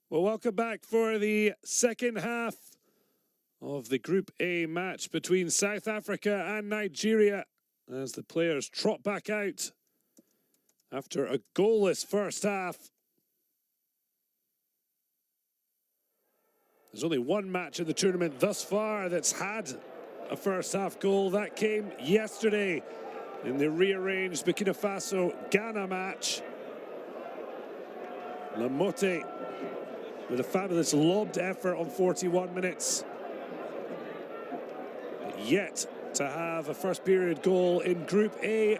Well, welcome back for the second half of the Group A match between South Africa and Nigeria as the players trot back out after a goalless first half. There's only one match in the tournament thus far that's had a first half goal. That came yesterday in the rearranged Burkina Faso-Ghana match. Lamote with a fabulous lobbed effort on 41 minutes. But yet to have a first period goal in Group A.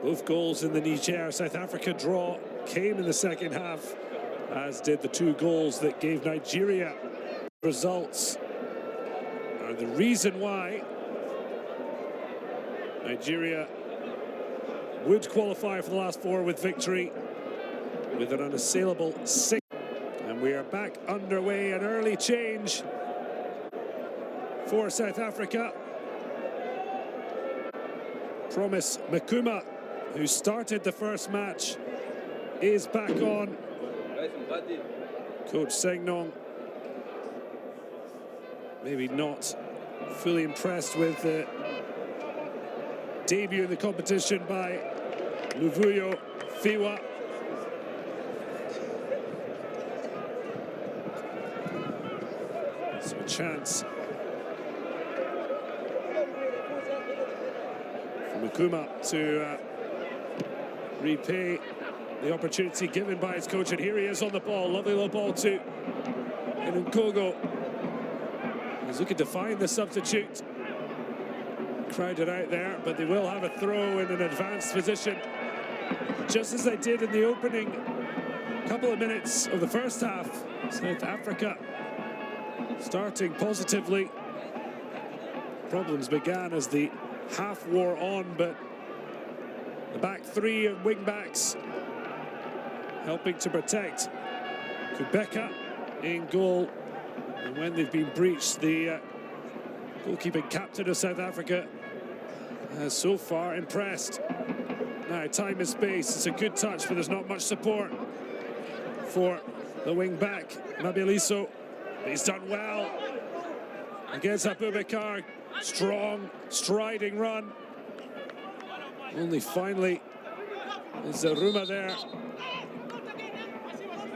Both goals in the Niger-South Africa draw came in the second half, as did the two goals that gave Nigeria results. And the reason why Nigeria would qualify for the last four with victory, with an unassailable 6. And we are back underway. An early change for South Africa. Promise Makuma, who started the first match, is back on. Coach Segnon maybe not fully impressed with the debut in the competition by Luvuyo Fiwa. So a chance for Makuma to repay the opportunity given by his coach, and here he is on the ball. Lovely low ball to Nkogo. He's looking to find the substitute. Crowded out there, but they will have a throw in an advanced position, just as they did in the opening couple of minutes of the first half. South Africa starting positively. Problems began as the half wore on, but the back three and wing backs helping to protect Kubeka in goal. And when they've been breached, the goalkeeping captain of South Africa has so far impressed. Now, time and space. It's a good touch, but there's not much support for the wing back, Mabiliso. But he's done well against Abubakar. Strong, striding run. Only finally is Zaruma there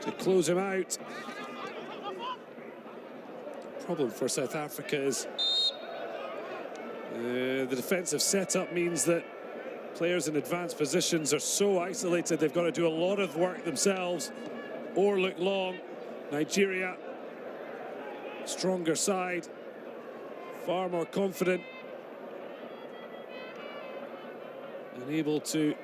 to close him out. The problem for South Africa is the defensive setup means that players in advanced positions are so isolated they've got to do a lot of work themselves or look long. Nigeria, stronger side, far more confident and able to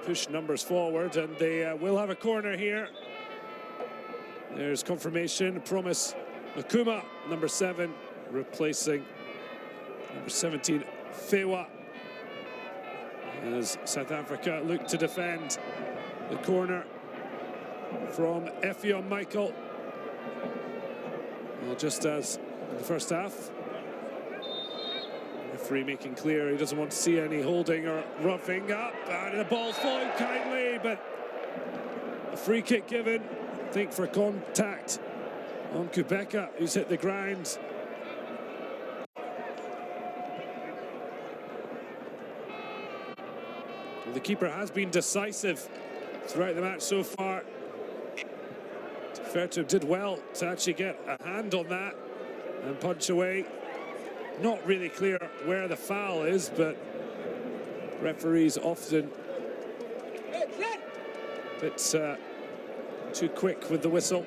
push numbers forward, and they will have a corner here. There's confirmation. Promise Makuma, number 7, replacing number 17, Fewa, as South Africa look to defend the corner from Effion Michael. Well, just as in the first half, referee making clear he doesn't want to see any holding or roughing up, and the ball's falling kindly, but a free kick given, I think, for contact on Kubeka, who's hit the ground. Well, the keeper has been decisive throughout the match so far. Ferto did well to actually get a hand on that and punch away. Not really clear where the foul is, but referees often a bit too quick with the whistle.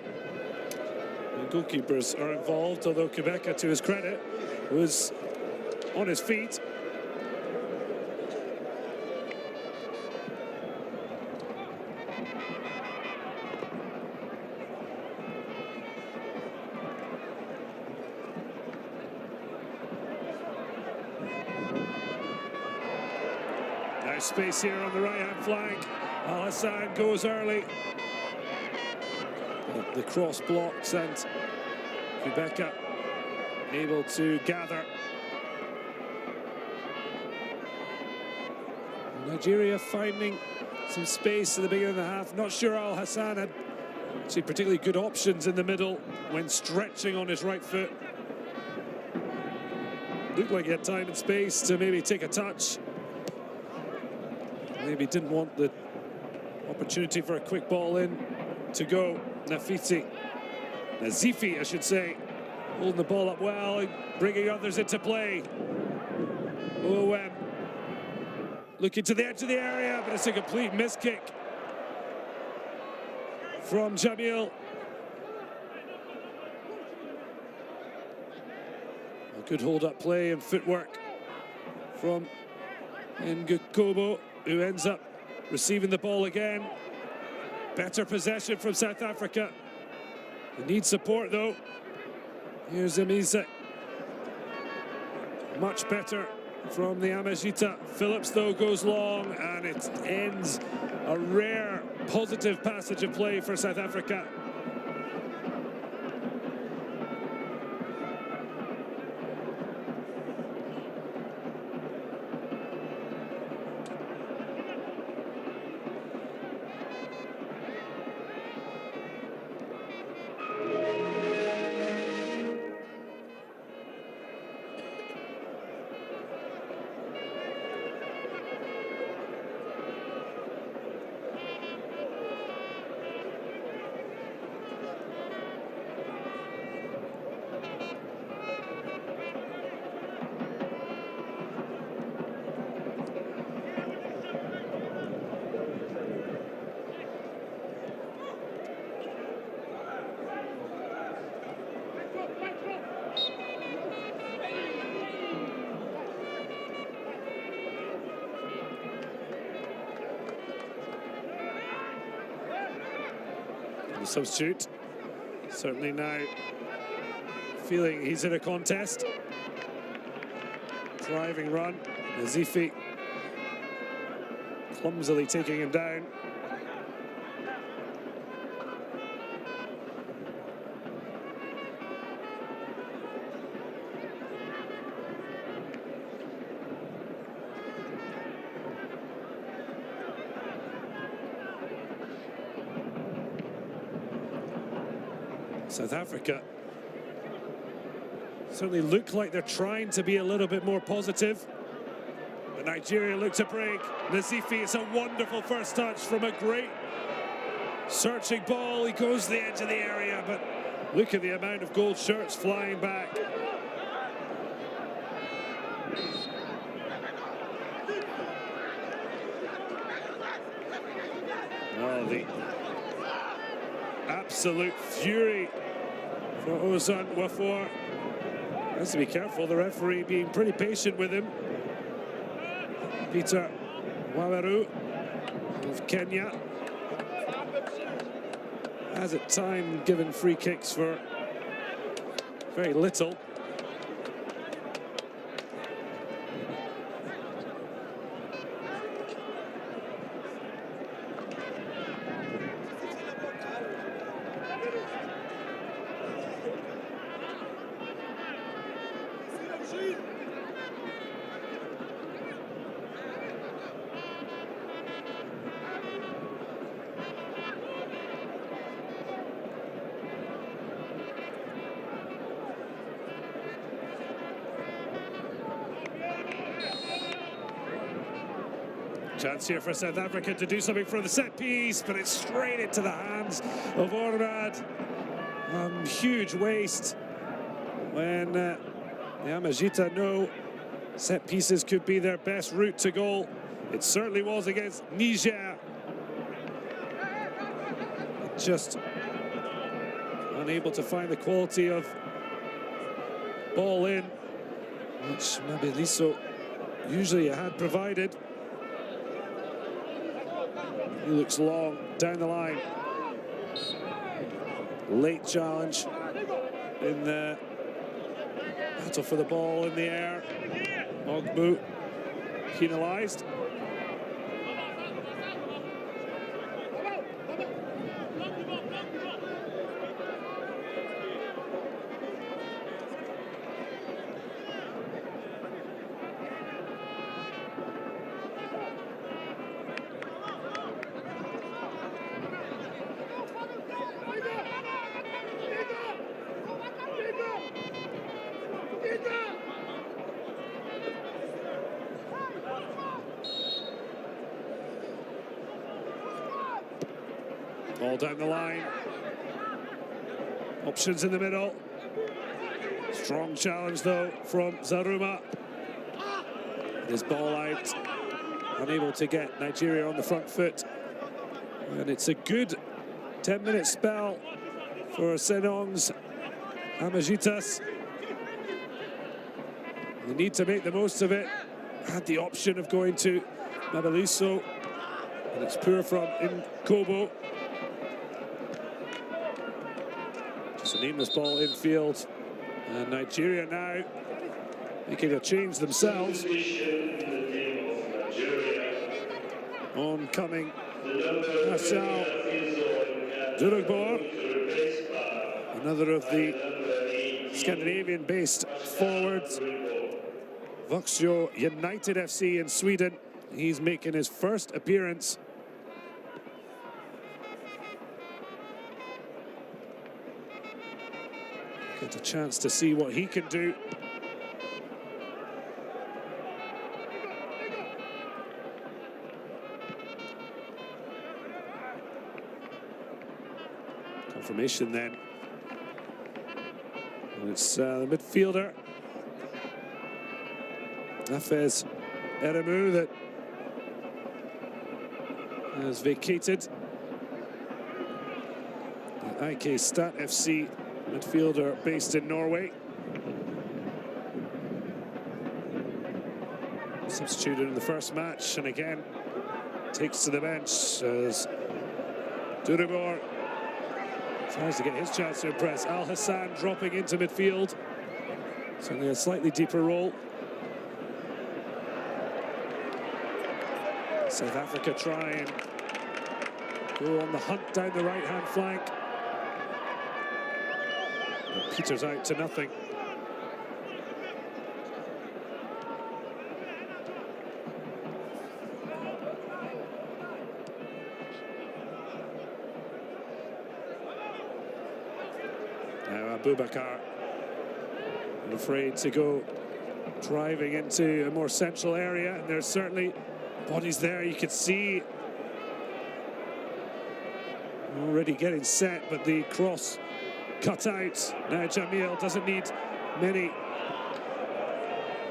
And goalkeepers are involved, although Kubeka, to his credit, was on his feet. Nice space here on the right-hand flank. Al Hassan goes early. The cross blocks, and Kubeka able to gather. Nigeria finding some space in the beginning of the half. Not sure Al Hassan had actually particularly good options in the middle when stretching on his right foot. Looked like he had time and space to maybe take a touch. Maybe didn't want the opportunity for a quick ball in to go. Nazifi, I should say, holding the ball up well, bringing others into play. OM looking to the edge of the area, but it's a complete miss kick from Jamil. A good hold-up play and footwork from Ngukobo, who ends up receiving the ball again. Better possession from South Africa. They need support though. Here's Amiza. Much better from the Amajita. Phillips though goes long, and it ends a rare positive passage of play for South Africa. The substitute, certainly now feeling he's in a contest. Driving run, Nazifi clumsily taking him down. South Africa certainly look like they're trying to be a little bit more positive. But Nigeria look to break. Nazifi, it's a wonderful first touch from a great searching ball. He goes to the edge of the area, but look at the amount of gold shirts flying back. Oh, the absolute fury for Ozan Wafor. Has to be careful, the referee being pretty patient with him. Peter Waweru of Kenya has at time given free kicks for very little. Chance here for South Africa to do something from the set piece, but it's straight into the hands of Orad. Huge waste when the Amajita know set pieces could be their best route to goal. It certainly was against Niger. Just unable to find the quality of ball in, which Mabiliso usually had provided. He looks long down the line. Late challenge in the battle for the ball in the air. Ogbu penalised. All down the line. Options in the middle. Strong challenge though from Zaruma. His ball out. Unable to get Nigeria on the front foot. And it's a good 10-minute spell for Senong's Amajitas. They need to make the most of it. Had the option of going to Mabaliso, and it's poor from Nkobo. Just an aimless ball infield, and Nigeria now making a change themselves. Oncoming Marcel Durugbor, another of the Scandinavian-based forwards. Vuxio United FC in Sweden. He's making his first appearance. Get a chance to see what he can do. Confirmation then. And it's the midfielder Hafez Eremu that has vacated. The IK Stat FC midfielder based in Norway. Substituted in the first match, and again takes to the bench as Duribor tries to get his chance to impress. Al Hassan dropping into midfield. Certainly a slightly deeper role. South Africa try and go on the hunt down the right-hand flank. But peters out to nothing. Now Abubakar, I'm afraid to go driving into a more central area, and there's certainly bodies there. You can see already getting set, but the cross cut out. Now Jamil doesn't need many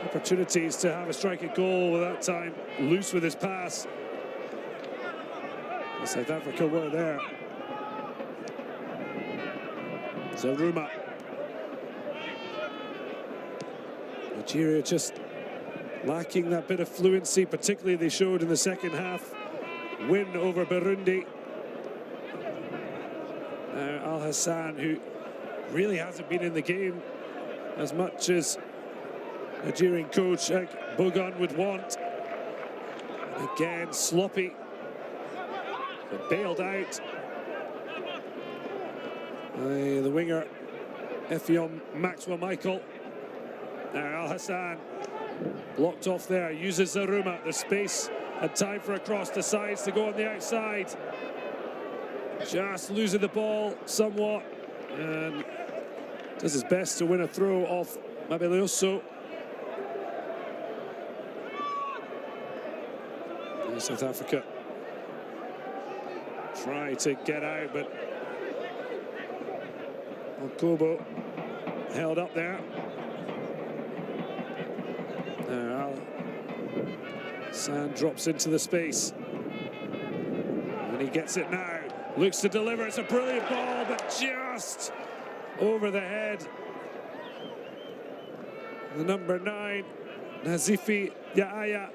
opportunities to have a striking goal with that time. Loose with his pass. South Africa were there. Zaruma. Nigeria just lacking that bit of fluency, particularly they showed in the second half win over Burundi. Now Al Hassan, who really hasn't been in the game as much as Nigerian coach Bogun would want. And again, sloppy, but bailed out by the winger Effiong Maxwell Michael. Now Al Hassan blocked off there, uses Zaruma, the space and time for a cross, decides to go on the outside. Just losing the ball somewhat, and does his best to win a throw off Mabelioso. And South Africa try to get out, but Okobo held up there. Now Al-Hassan drops into the space, and he gets it now. Looks to deliver. It's a brilliant ball, but just over the head. The number 9, Nazifi Yaaya,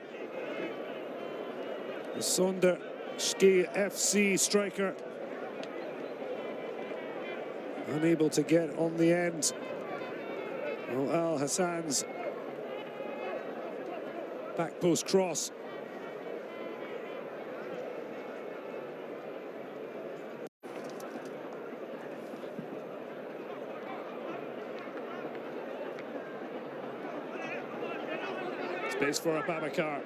the Sonder Ski FC striker, unable to get on the end. Well, Al Hassan's back post cross. Space for Abubakar.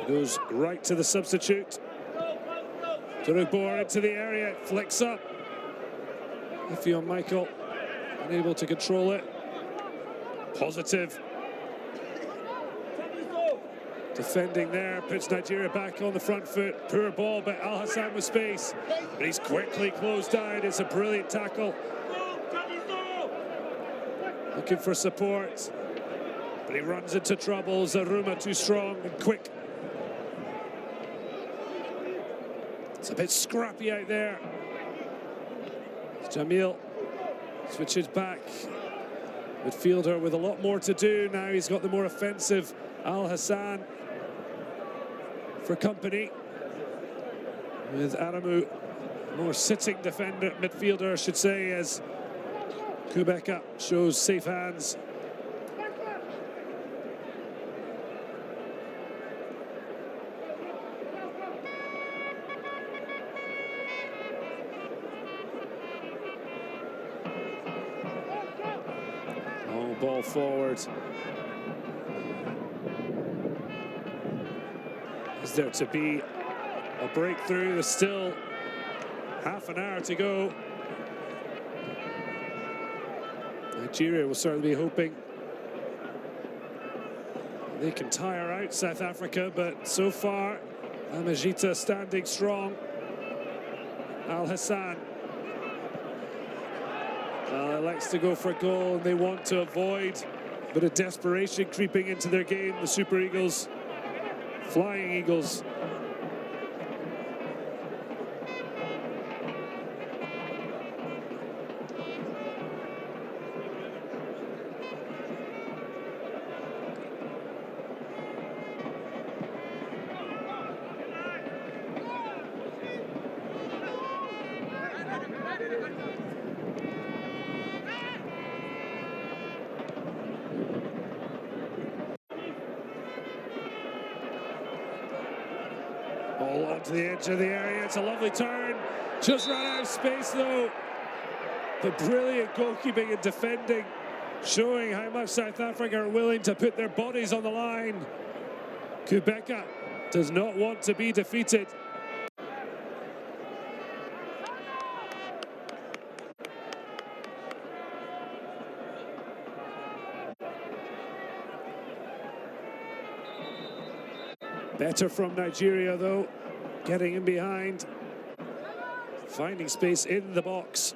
Goes right to the substitute. Durugbor into the area, it flicks up. Effiong Michael unable to control it. Positive. defending there, puts Nigeria back on the front foot. Poor ball, but Al Hassan with space. But he's quickly closed down. It's a brilliant tackle. Looking for support. But he runs into trouble. Zaruma too strong and quick. It's a bit scrappy out there. Jamil switches back. Midfielder with a lot more to do. Now he's got the more offensive Al Hassan for company. With Aramu, more sitting defender, midfielder, I should say, as Kubeka shows safe hands. Long ball forward. Is there to be a breakthrough? There's still half an hour to go. Nigeria will certainly be hoping they can tire out South Africa, but so far, Amajita standing strong. Al Hassan likes to go for a goal, and they want to avoid a bit of desperation creeping into their game. The Super Eagles, Flying Eagles. Ball onto the edge of the area. It's a lovely turn. Just ran out of space though. The brilliant goalkeeping and defending, showing how much South Africa are willing to put their bodies on the line. Kubeka does not want to be defeated. Better from Nigeria though, getting in behind, finding space in the box.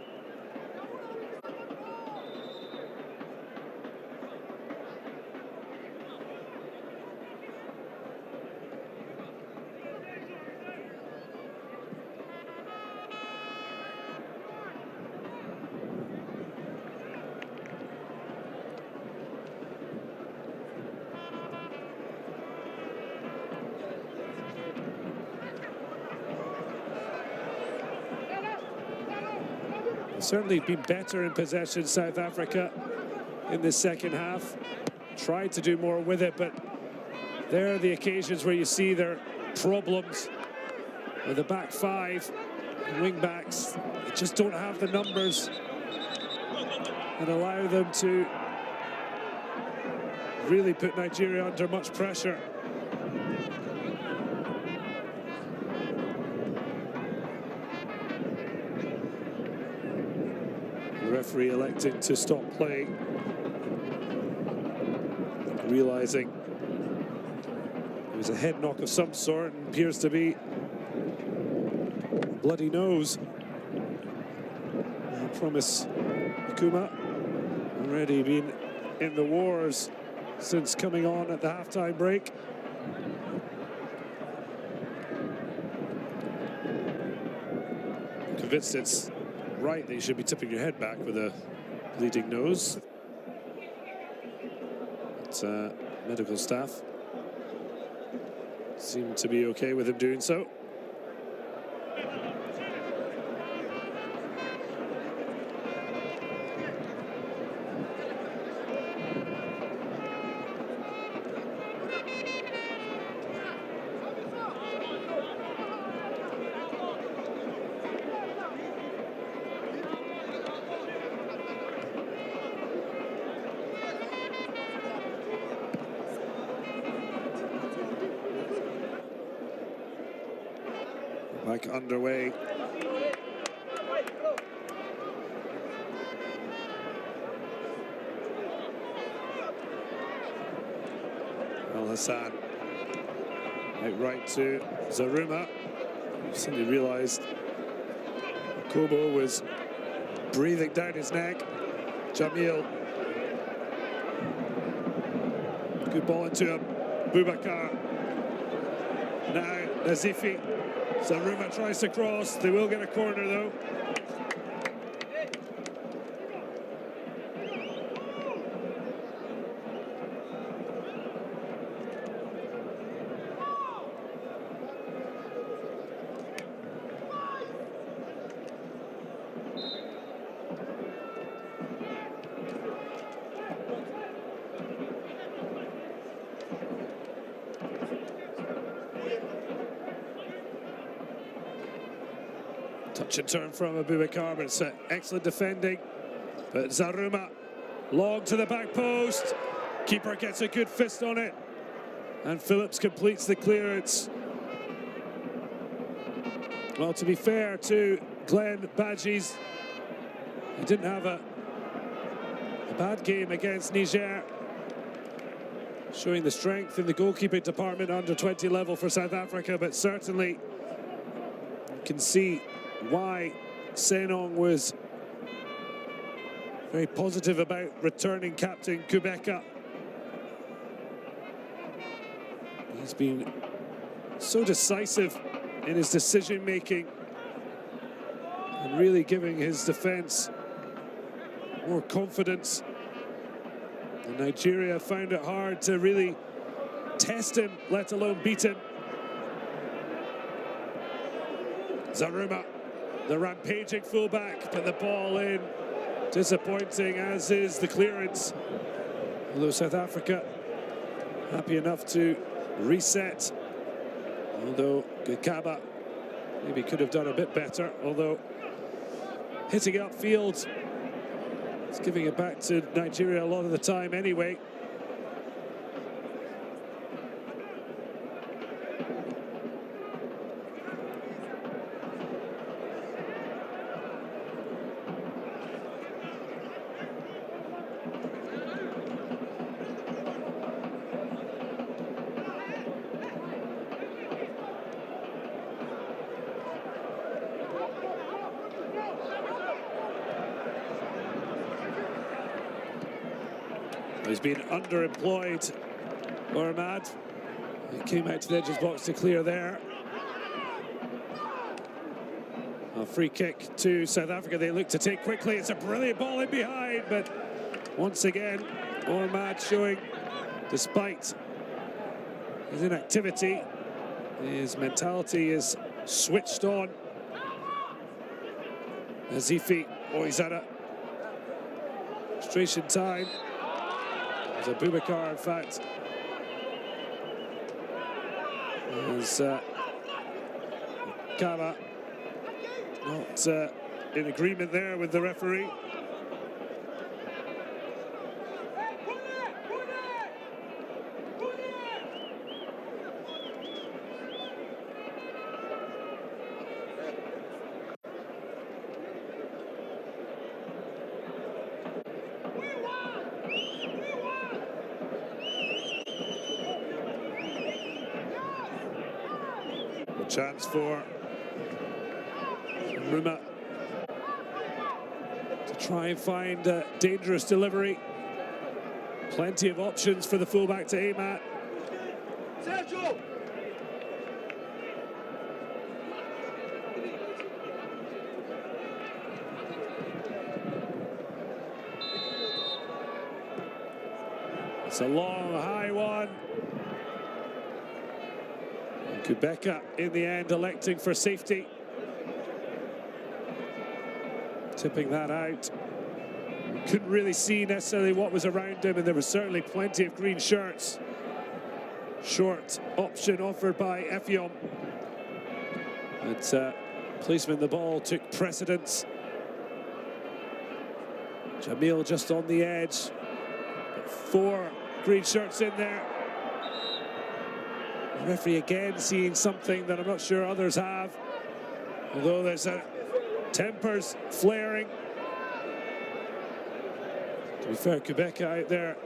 Certainly been better in possession, South Africa, in the second half. Tried to do more with it, but there are the occasions where you see their problems with the back five and wing backs. They just don't have the numbers and allow them to really put Nigeria under much pressure. The referee electing to stop playing, realizing it was a head knock of some sort and appears to be bloody nose. I promise Kuma, already been in the wars since coming on at the halftime break. Convinced it's right that you should be tipping your head back with a bleeding nose. But medical staff seem to be okay with him doing so. Back underway. Al Hassan Out right to Zaruma. Suddenly realised Kobo was breathing down his neck. Jamil. Good ball into him. Boubacar. Now Nazifi. Zaruma tries to cross. They will get a corner though. Touch and turn from Abubakar, but it's excellent defending. But Zaruma, long to the back post. Keeper gets a good fist on it. And Phillips completes the clearance. Well, to be fair to Glenn Badges, he didn't have a bad game against Niger. Showing the strength in the goalkeeping department under 20 level for South Africa, but certainly you can see why Senong was very positive about returning captain Kubeka. He's been so decisive in his decision making and really giving his defence more confidence. And Nigeria found it hard to really test him, let alone beat him. Zaruma, the rampaging fullback, but the ball in. Disappointing, as is the clearance. Although South Africa happy enough to reset. Although Gakaba maybe could have done a bit better. Although hitting upfield, it's giving it back to Nigeria a lot of the time anyway. He's been underemployed, Ormad. He came out to the edge of his box to clear there. A free kick to South Africa. They look to take quickly. It's a brilliant ball in behind, but once again, Ormad showing, despite his inactivity, his mentality is switched on. Nazifi, he's had a frustration time. There's a Boubacar, in fact. There's Kama not in agreement there with the referee. Chance for Ruma to try and find a dangerous delivery. Plenty of options for the fullback to aim at. It's a long, high one. Kubeka, in the end, electing for safety. Tipping that out. Couldn't really see necessarily what was around him, and there was certainly plenty of green shirts. Short option offered by Effiong. But placement of the ball took precedence. Jamil just on the edge. 4 green shirts in there. The referee again seeing something that I'm not sure others have. Although there's tempers flaring. To be fair, Kubeka out there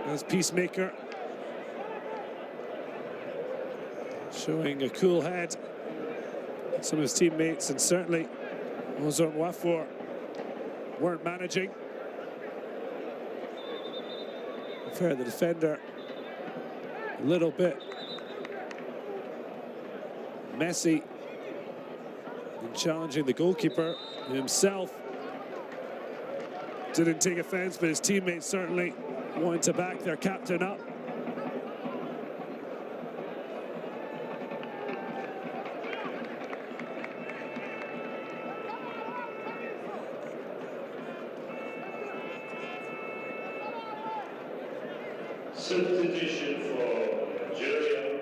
as peacemaker. showing a cool head. Some of his teammates, and certainly Ozone Wafor, weren't managing. Fair, the defender a little bit messy in challenging the goalkeeper himself. Didn't take offense, but his teammates certainly wanted to back their captain up. Substitution for Nigeria,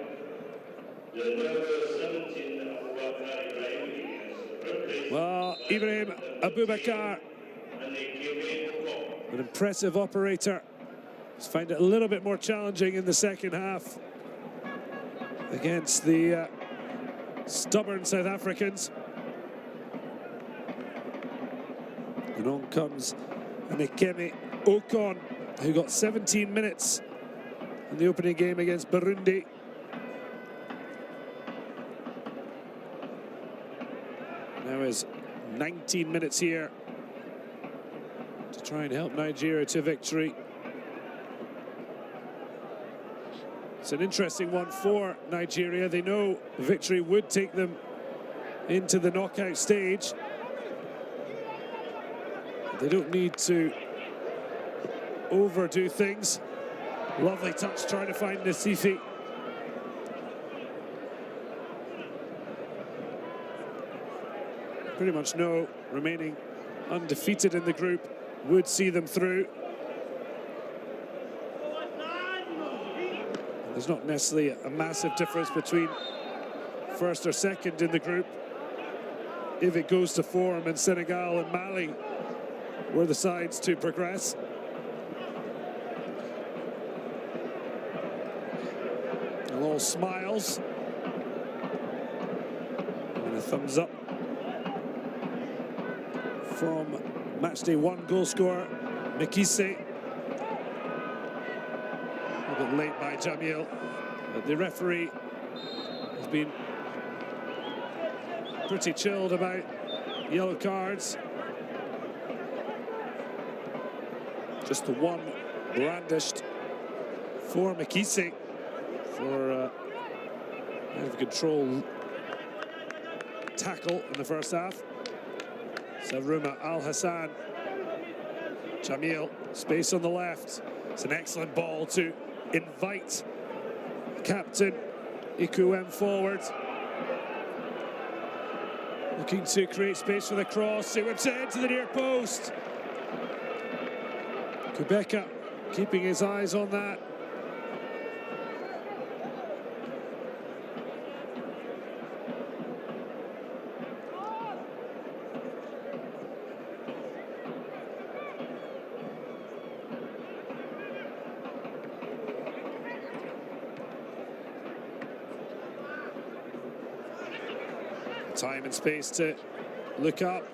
the number 17 Abubakar Ibrahim. Well, Ibrahim Abubakar, an impressive operator, has found it a little bit more challenging in the second half against the stubborn South Africans. And on comes Nikemi Okon, who got 17 minutes in the opening game against Burundi. Now is 19 minutes here to try and help Nigeria to victory. It's an interesting one for Nigeria. They know victory would take them into the knockout stage. They don't need to overdo things. Lovely touch trying to find Nasifi. Pretty much no remaining undefeated in the group would see them through. There's not necessarily a massive difference between first or second in the group. If it goes to form, and Senegal and Mali were the sides to progress. All smiles and a thumbs up from matchday 1 goal scorer Mikise. A bit late by Jamil, but the referee has been pretty chilled about yellow cards. Just the one brandished for Mikise for out of control tackle in the first half. Saruma Al Hassan. Jamil, space on the left. It's an excellent ball to invite captain Ikuem forward. Looking to create space for the cross. It whips it into the near post. Kubeka keeping his eyes on that. Time and space to look up.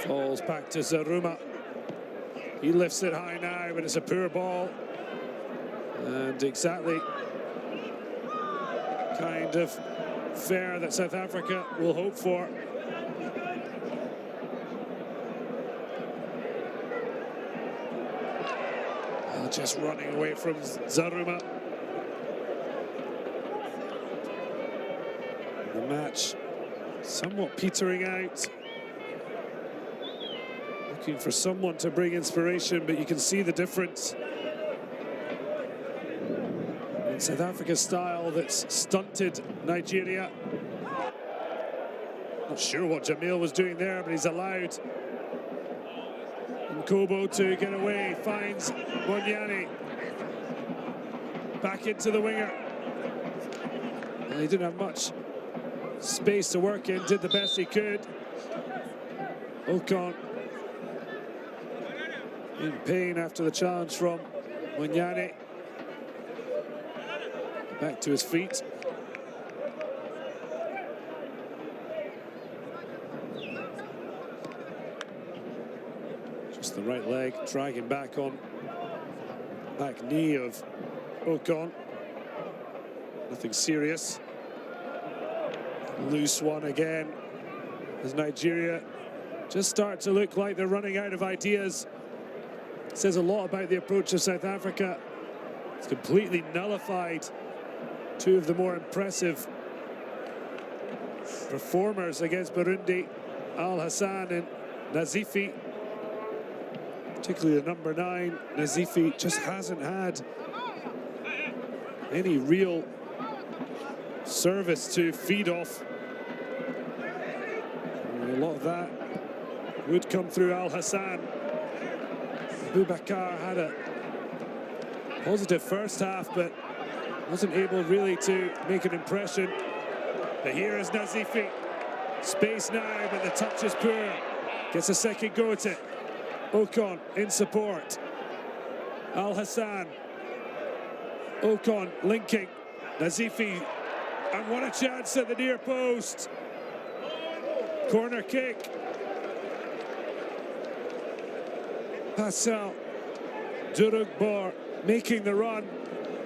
Falls back to Zaruma. He lifts it high now, but it's a poor ball. And exactly kind of fair that South Africa will hope for. Just running away from Zaruma. The match somewhat petering out. Looking for someone to bring inspiration, but you can see the difference in South Africa's style that's stunted Nigeria. Not sure what Jamil was doing there, but he's allowed Kobo to get away. Finds Monyani. Back into the winger. And he didn't have much space to work in, did the best he could. Okon in pain after the challenge from Monyani. Back to his feet. Just the right leg, dragging back on back knee of Okon. Nothing serious. Loose one again as Nigeria just start to look like they're running out of ideas. It says a lot about the approach of South Africa. It's completely nullified two of the more impressive performers against Burundi, Al Hassan and Nazifi. Particularly the number 9, Nazifi, just hasn't had any real service to feed off. And a lot of that would come through Al Hassan. Boubacar had a positive first half, but wasn't able really to make an impression. But here is Nazifi. Space now, but the touch is poor. Gets a second go at it. Ocon in support. Al Hassan. Ocon linking. Nazifi. And what a chance at the near post. Corner kick. Pascal Durugbar making the run.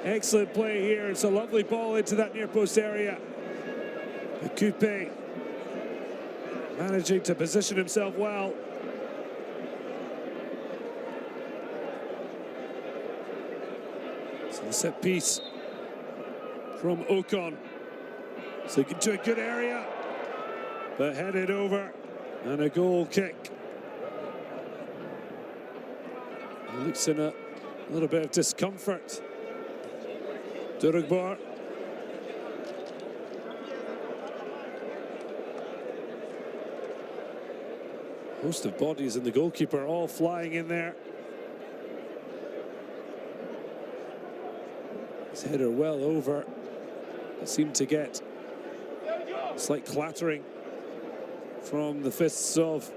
Excellent play here. It's a lovely ball into that near post area. Coupe managing to position himself well. So the set piece from Ocon. So into a good area, but headed over, and a goal kick. He looks in a little bit of discomfort. Durugbar. Host of bodies and the goalkeeper all flying in there. His header well over. It seemed to get a slight clattering from the fists of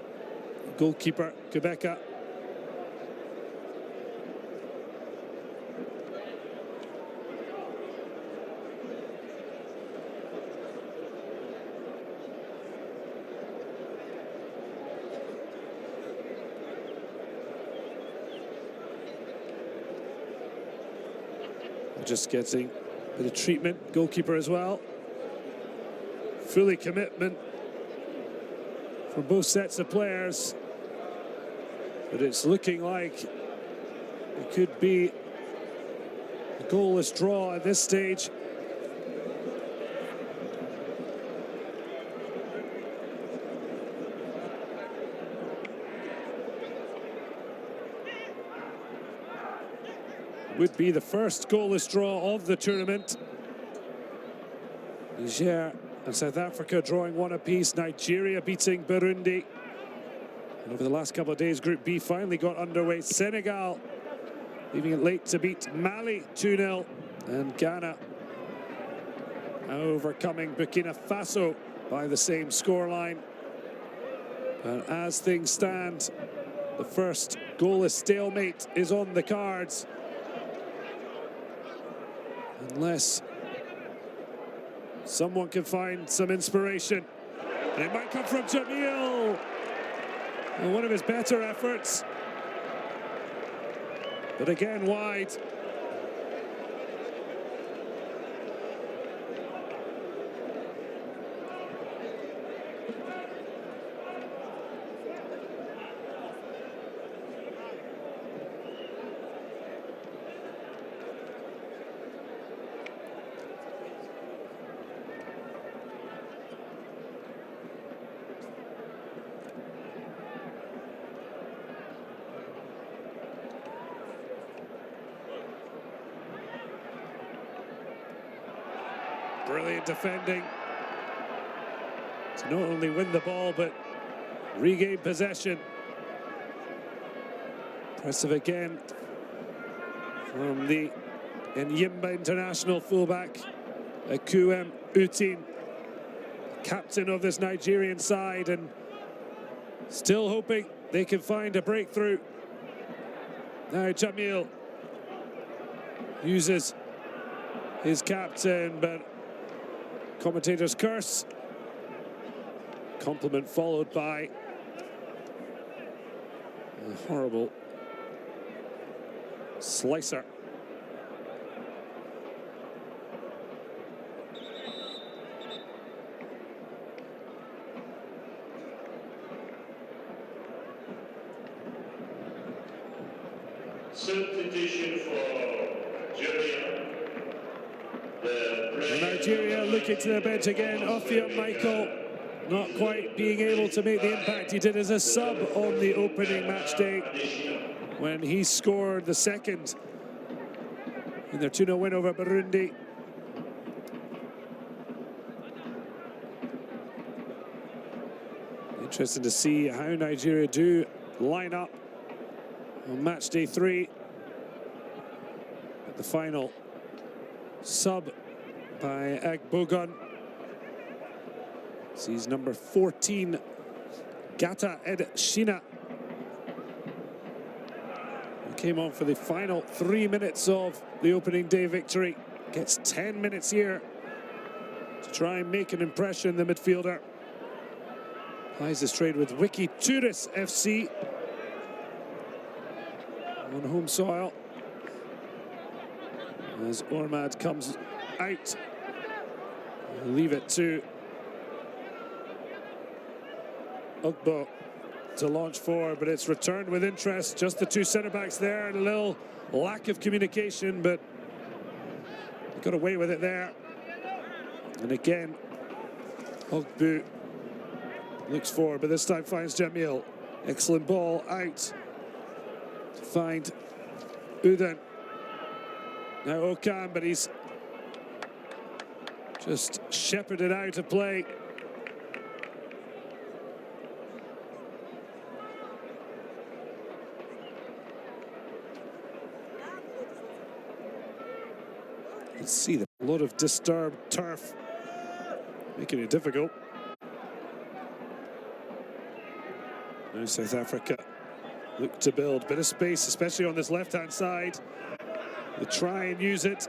goalkeeper Quebeca. Just getting a bit of treatment, goalkeeper as well. Fully commitment from both sets of players. But it's looking like it could be a goalless draw at this stage. Would be the first goalless draw of the tournament. Niger and South Africa drawing one apiece. Nigeria beating Burundi. And over the last couple of days, Group B finally got underway. Senegal leaving it late to beat Mali 2-0. And Ghana overcoming Burkina Faso by the same scoreline. And as things stand, the first goalless stalemate is on the cards. Unless someone can find some inspiration. And it might come from Jamil. And one of his better efforts. But again, wide. Brilliant defending to not only win the ball but regain possession. Impressive again from the Enyimba international fullback Akuem Utin, captain of this Nigerian side, and still hoping they can find a breakthrough. Now Jamil uses his captain, but commentator's curse. Compliment followed by a horrible slicer. Substitution for Nigeria. Nigeria looking to the bench again. Offium Michael not quite being able to make the impact he did as a sub on the opening match day when he scored the second in their 2-0 win over Burundi. Interesting to see how Nigeria do line up on match day 3. At the final sub by Agbogun sees number 14 Gata Ed Shina, who came on for the final 3 minutes of the opening day victory. Gets 10 minutes here to try and make an impression, the midfielder. Plies his trade with Wiki Turis FC on home soil as Ormad comes out. Leave it to Ugbo to launch for, but it's returned with interest. Just the two centre-backs there, and a little lack of communication, but got away with it there. And again, Ugbo looks forward, but this time finds Jamil. Excellent ball out to find Udan. Now Okan, but he's just shepherded out of play. You can see a lot of disturbed turf, making it difficult. Now South Africa look to build. Bit of space, especially on this left-hand side. They try and use it.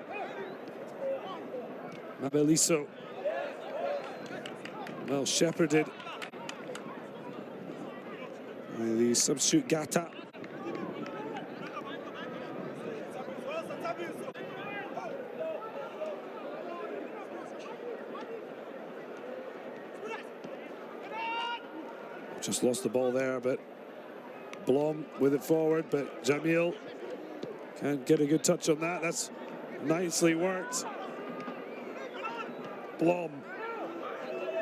Mabeliso, well shepherded by the substitute Gata. Just lost the ball there, but Blom with it forward, but Jamil can't get a good touch on that. That's nicely worked. Blom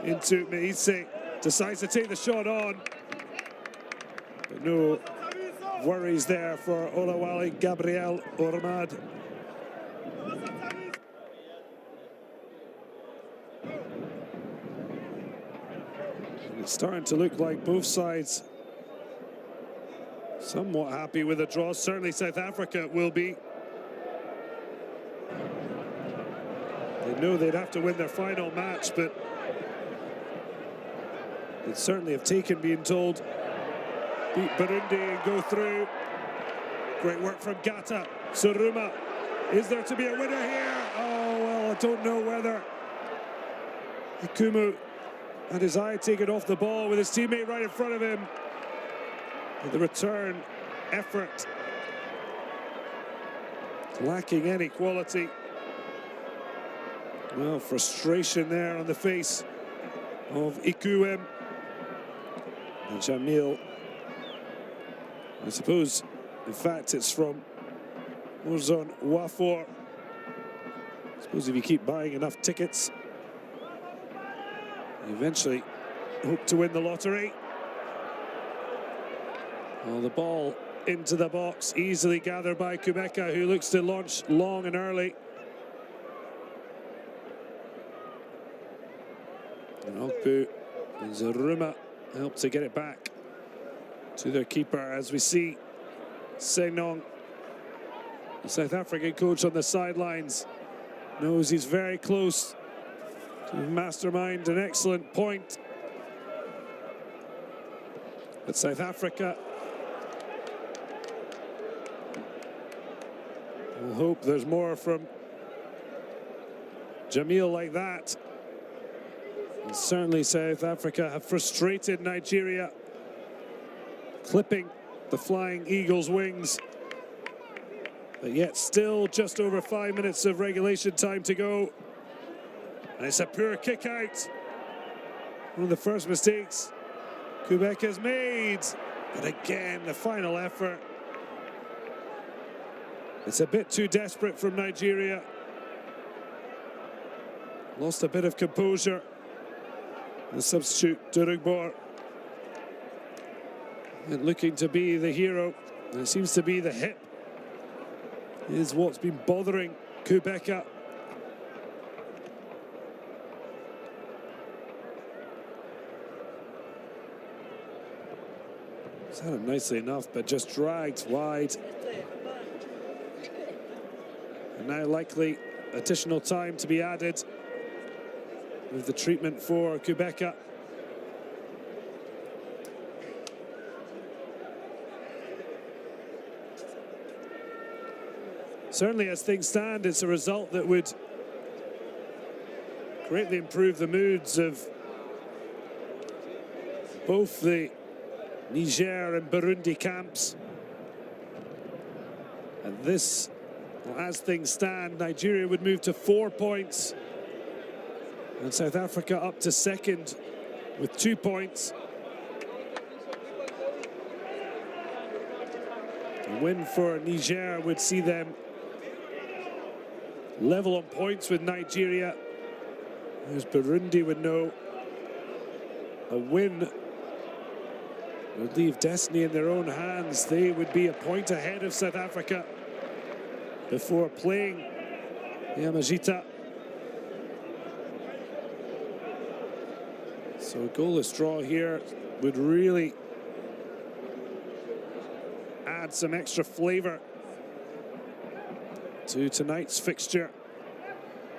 into Meise, decides to take the shot on, but no worries there for Olawale Gabriel Ormad. It's starting to look like both sides somewhat happy with the draw. Certainly South Africa will be. They know they'd have to win their final match, but they'd certainly have taken being told beat Burundi and go through. Great work from Gata. Suruma, is there to be a winner here? Oh, well, I don't know whether. Ikumu had his eye taken off the ball with his teammate right in front of him. But the return effort lacking any quality. Well, frustration there on the face of Ikuem. And Jamil, I suppose, in fact, it's from Morzon Wafor. I suppose if you keep buying enough tickets, you eventually hope to win the lottery. Well, the ball into the box, easily gathered by Kubeka, who looks to launch long and early. And Ogbu and Zaruma help to get it back to their keeper, as we see Senong, the South African coach on the sidelines, knows he's very close to mastermind an excellent point. But South Africa will hope there's more from Jamil like that. And certainly South Africa have frustrated Nigeria, clipping the Flying Eagles' wings. But yet still just over 5 minutes of regulation time to go. And it's a poor kick out. One of the first mistakes Quebec has made. But again, the final effort It's a bit too desperate from Nigeria. Lost a bit of composure. The substitute, Durugbor, and looking to be the hero. And it seems to be the hip is what's been bothering Kubeka. He's had him nicely enough, but just dragged wide. And now likely additional time to be added with the treatment for Kubeka. Certainly, as things stand, it's a result that would greatly improve the moods of both the Niger and Burundi camps. And this, well, as things stand, Nigeria would move to 4 points. And South Africa up to second with 2 points. A win for Niger would see them level on points with Nigeria, as Burundi would know a win would leave destiny in their own hands. They would be a point ahead of South Africa before playing Yamashita. So a goalless draw here would really add some extra flavor to tonight's fixture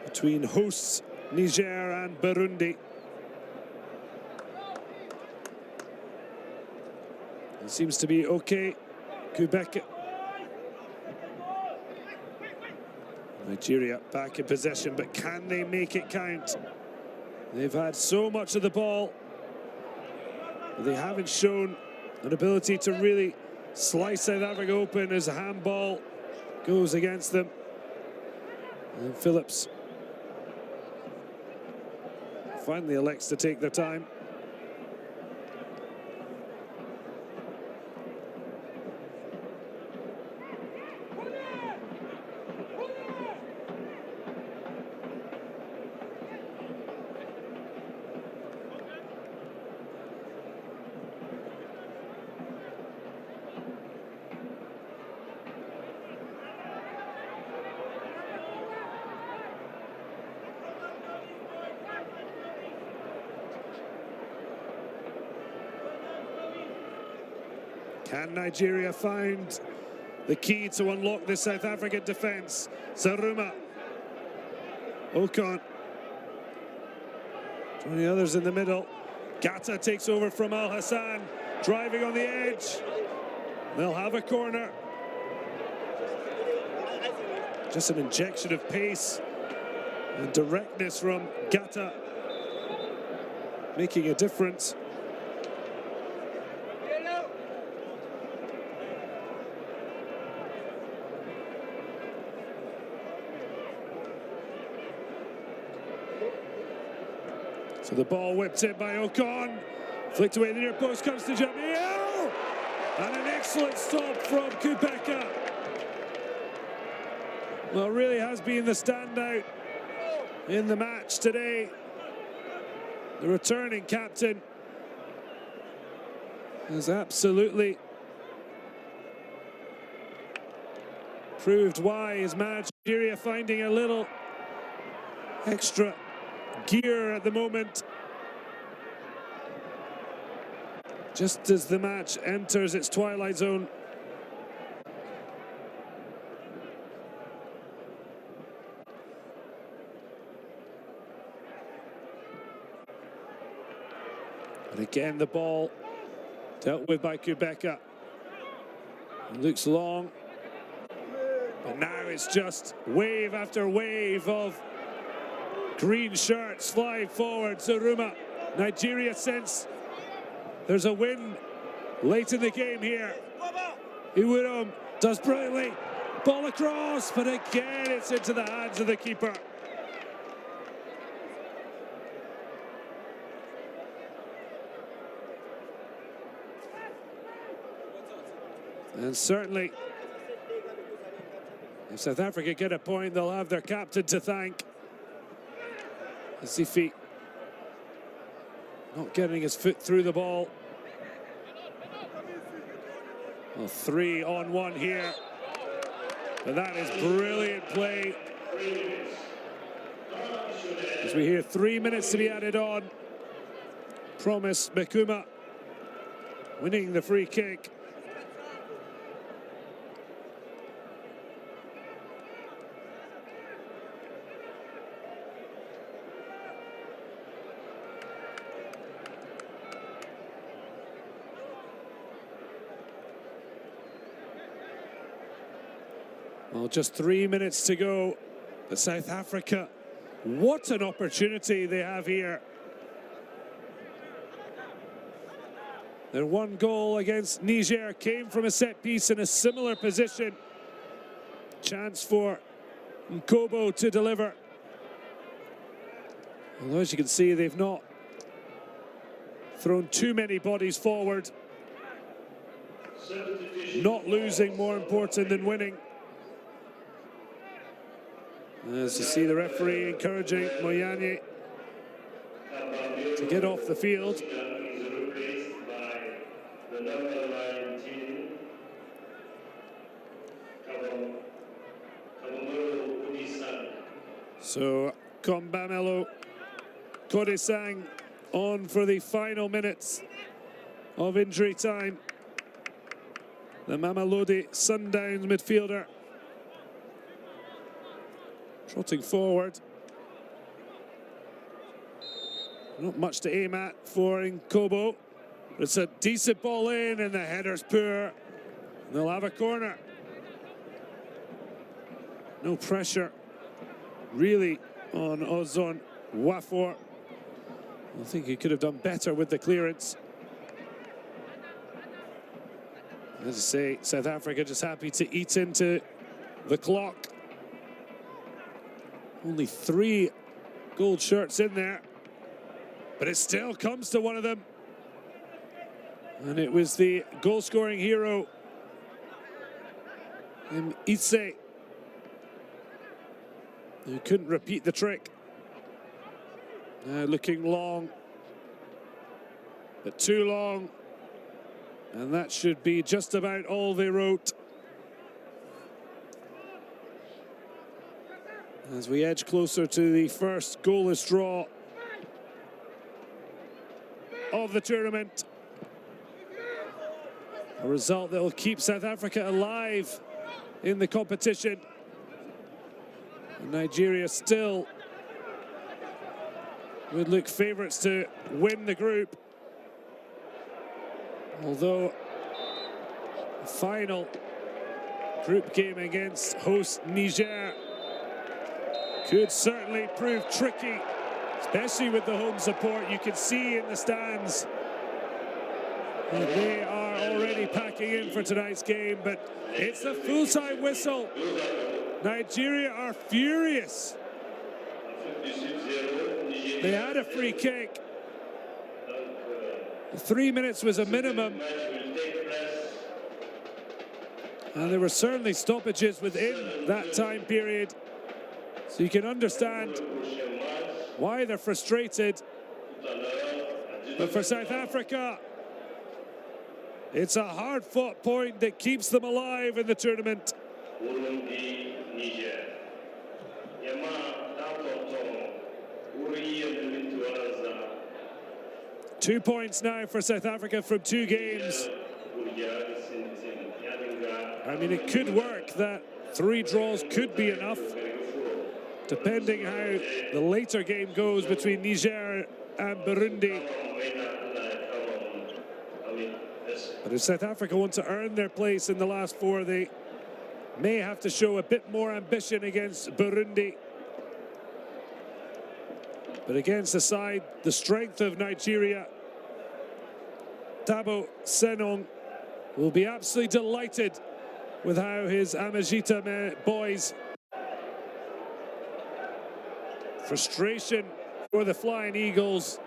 between hosts Niger and Burundi. It seems to be okay. Kubeka. Nigeria back in possession, but can they make it count? They've had so much of the ball, but they haven't shown an ability to really slice South Africa open as a handball goes against them. And Phillips finally elects to take their time. Can Nigeria find the key to unlock the South African defence? Zaruma. Ocon. 20 others in the middle. Gata takes over from Al Hassan, driving on the edge. They'll have a corner. Just an injection of pace and directness from Gata, making a difference. So the ball whipped in by Ocon, flicked away, the near post comes to Jamil, and an excellent stop from Kubeka. Well, really has been the standout in the match today. The returning captain has absolutely proved why his Nigeria finding a little extra gear at the moment, just as the match enters its twilight zone. And again the ball dealt with by Kubeka. It looks long, but now it's just wave after wave of green shirts flying forward. Zaruma. Nigeria sense there's a win late in the game here. Iwurum does brilliantly. Ball across, but again it's into the hands of the keeper. And certainly If South Africa get a point, they'll have their captain to thank. Zifi not getting his foot through the ball. Well, 3-on-1 here. But that is brilliant play. As we hear 3 minutes to be added on. Promise Mekuma winning the free kick. Well, just 3 minutes to go. But South Africa, what an opportunity they have here. Their one goal against Niger came from a set piece in a similar position. Chance for Nkobo to deliver. Although, as you can see, they've not thrown too many bodies forward. Not losing more important than winning. As you see the referee encouraging Moyane to get off the field. So Kombamelo Kodesang on for the final minutes of injury time. The Mamelodi Sundowns midfielder trotting forward. Not much to aim at for Nkobo. It's a decent ball in and the header's poor. They'll have a corner. No pressure really on Ozon Wafor. I think he could have done better with the clearance. As I say, South Africa just happy to eat into the clock. Only 3 gold shirts in there, but it still comes to one of them. And it was the goal-scoring hero, Ise, who couldn't repeat the trick. Now looking long, but too long. And that should be just about all they wrote. As we edge closer to the first goalless draw of the tournament. A result that will keep South Africa alive in the competition. And Nigeria still would look favourites to win the group. Although the final group game against host Niger could certainly prove tricky, especially with the home support. You can see in the stands that they are already packing in for tonight's game, but it's a full-time whistle. Nigeria are furious. They had a free kick. 3 minutes was a minimum. And there were certainly stoppages within that time period. So you can understand why they're frustrated. But for South Africa, it's a hard-fought point that keeps them alive in the tournament. 2 points now for South Africa from 2 games. I mean, it could work that 3 draws could be enough, depending how the later game goes between Niger and Burundi. But if South Africa want to earn their place in the last 4, they may have to show a bit more ambition against Burundi. But against the side, the strength of Nigeria, Tabo Senong will be absolutely delighted with how his Amajita boys. Frustration for the Flying Eagles.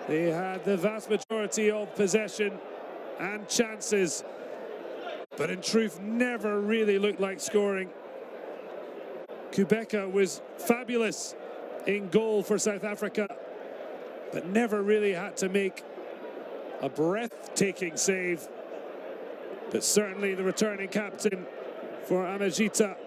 They had the vast majority of possession and chances. but in truth never really looked like scoring. Kubeka was fabulous in goal for South Africa, but never really had to make a breathtaking save. But certainly the returning captain for Amajita